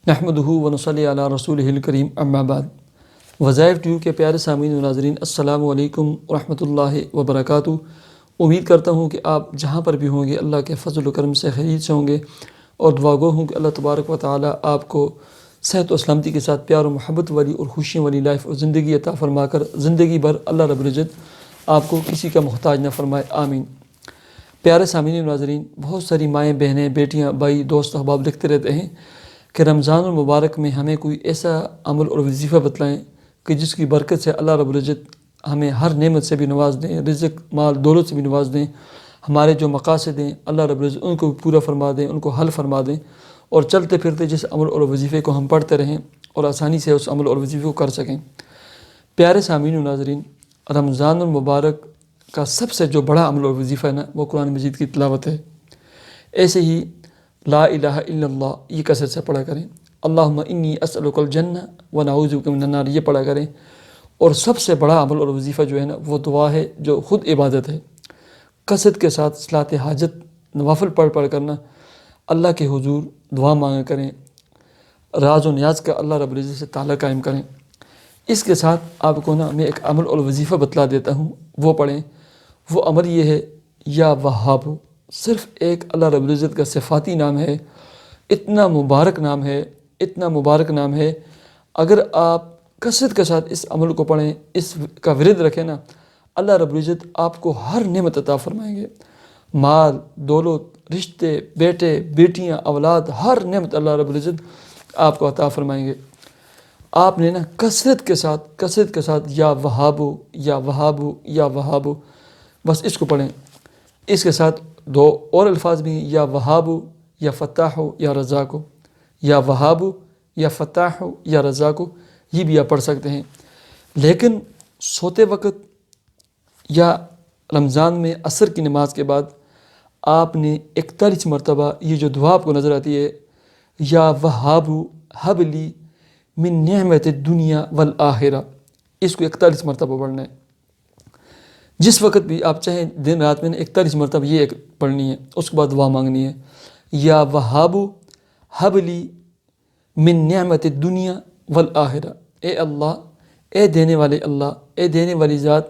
نحمدہ و نصلی علی رسولہ الکریم اما بعد۔ وظائف ٹیوب کے پیارے سامعین و ناظرین، السلام علیکم ورحمۃ اللہ وبرکاتہ۔ امید کرتا ہوں کہ آپ جہاں پر بھی ہوں گے اللہ کے فضل و کرم سے خیریت سے ہوں گے، اور دعا گو ہوں کہ اللہ تبارک و تعالی آپ کو صحت و سلامتی کے ساتھ پیار و محبت والی اور خوشیوں والی لائف اور زندگی عطا فرما کر زندگی بھر اللہ رب العزت آپ کو کسی کا محتاج نہ فرمائے، آمین۔ پیارے سامعین و ناظرین، بہت ساری مائیں، بہنیں، بیٹیاں، بھائی، دوست، احباب لکھتے رہتے ہیں کہ رمضان المبارک میں ہمیں کوئی ایسا عمل اور وظیفہ بتلائیں کہ جس کی برکت سے اللہ رب العزت ہمیں ہر نعمت سے بھی نواز دیں، رزق، مال، دولت سے بھی نواز دیں، ہمارے جو مقاصد ہیں اللہ رب العزت ان کو بھی پورا فرما دیں، ان کو حل فرما دیں، اور چلتے پھرتے جس عمل اور وظیفے کو ہم پڑھتے رہیں اور آسانی سے اس عمل اور وظیفے کو کر سکیں۔ پیارے سامعین و ناظرین، رمضان المبارک کا سب سے جو بڑا عمل اور وظیفہ ہے نا، وہ قرآن مجید کی تلاوت ہے۔ ایسے ہی لا الہ الا اللہ یہ کثرت سے پڑھا کریں، اللہم انی اسألک الجنہ ونعوذ بک من النار یہ پڑھا کریں۔ اور سب سے بڑا عمل اور وظیفہ جو ہے نا وہ دعا ہے، جو خود عبادت ہے۔ کثرت کے ساتھ صلاۃ حاجت نوافل پڑھ کرنا، اللہ کے حضور دعا مانگا کریں، راز و نیاز کا اللہ رب العزت سے تعلق قائم کریں۔ اس کے ساتھ آپ کو نا میں ایک عمل اور وظیفہ بتلا دیتا ہوں، وہ پڑھیں۔ وہ عمل یہ ہے، یا وہاب، صرف ایک اللہ رب العزت کا صفاتی نام ہے، اتنا مبارک نام ہے، اتنا مبارک نام ہے۔ اگر آپ کثرت کے ساتھ اس عمل کو پڑھیں، اس کا ورد رکھیں نا، اللہ رب العزت آپ کو ہر نعمت عطا فرمائیں گے، مال، دولت، رشتے، بیٹے، بیٹیاں، اولاد، ہر نعمت اللہ رب العزت آپ کو عطا فرمائیں گے۔ آپ نے نا کثرت کے ساتھ یا وہابو یا وہابو یا وہابو، بس اس کو پڑھیں۔ اس کے ساتھ دو اور الفاظ بھی ہیں، یا وہابو یا فتاحو یا رزاقو، یا وہابو یا فتاحو یا رزاقو، یہ بھی آپ پڑھ سکتے ہیں۔ لیکن سوتے وقت یا رمضان میں عصر کی نماز کے بعد آپ نے 41 مرتبہ یہ جو دعا آپ کو نظر آتی ہے، یا وہابو حب لی من نعمت الدنیا والآخرہ، اس کو 41 مرتبہ پڑھنا ہے۔ جس وقت بھی آپ چاہیں دن رات میں 41 مرتبہ یہ ایک پڑھنی ہے، اس کے بعد دعا مانگنی ہے، یا وہابو حب لی من نعمت الدنیا والآخرہ، اے اللہ، اے دینے والے اللہ، اے دینے والی ذات،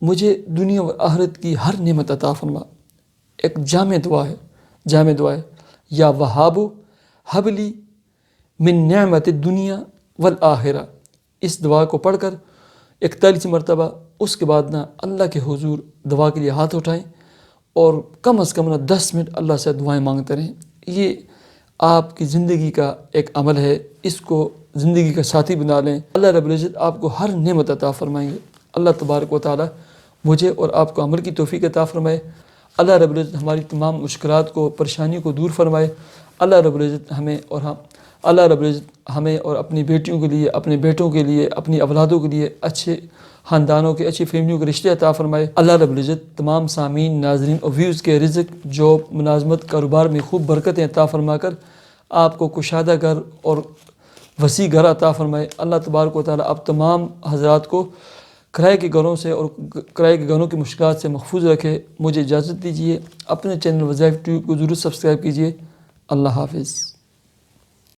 مجھے دنیا و آخرت کی ہر نعمت عطا فرما۔ ایک جامع دعا ہے، یا وہابو حب لی من نعمت الدنیا والآخرہ۔ اس دعا کو پڑھ کر 41 مرتبہ، اس کے بعد نا اللہ کے حضور دعا کے لیے ہاتھ اٹھائیں، اور کم از کم نا 10 منٹ اللہ سے دعائیں مانگتے رہیں۔ یہ آپ کی زندگی کا ایک عمل ہے، اس کو زندگی کا ساتھی بنا لیں، اللہ رب العزت آپ کو ہر نعمت عطا فرمائیں گے۔ اللہ تبارک و تعالی مجھے اور آپ کو عمل کی توفیق عطا فرمائے۔ اللہ رب العزت ہماری تمام مشکلات کو، پریشانیوں کو دور فرمائے۔ اللہ رب العزت ہمیں اور اپنی بیٹیوں کے لیے، اپنے بیٹوں کے لیے، اپنی اولادوں کے لیے اچھے خاندانوں کے، اچھی فیملیوں کے رشتے عطا فرمائے۔ اللہ رب العزت تمام سامعین، ناظرین اور ویوز کے رزق، جاب، ملازمت، کاروبار میں خوب برکتیں عطا فرما کر آپ کو کشادہ گھر اور وسیع گھر عطا فرمائے۔ اللہ تبارک و تعالی آپ تمام حضرات کو کرائے کے گھروں سے اور کرائے کے گھروں کی مشکلات سے محفوظ رکھے۔ مجھے اجازت دیجیے، اپنے چینل وظائف ٹیوب کو ضرور سبسکرائب کیجیے۔ اللہ حافظ۔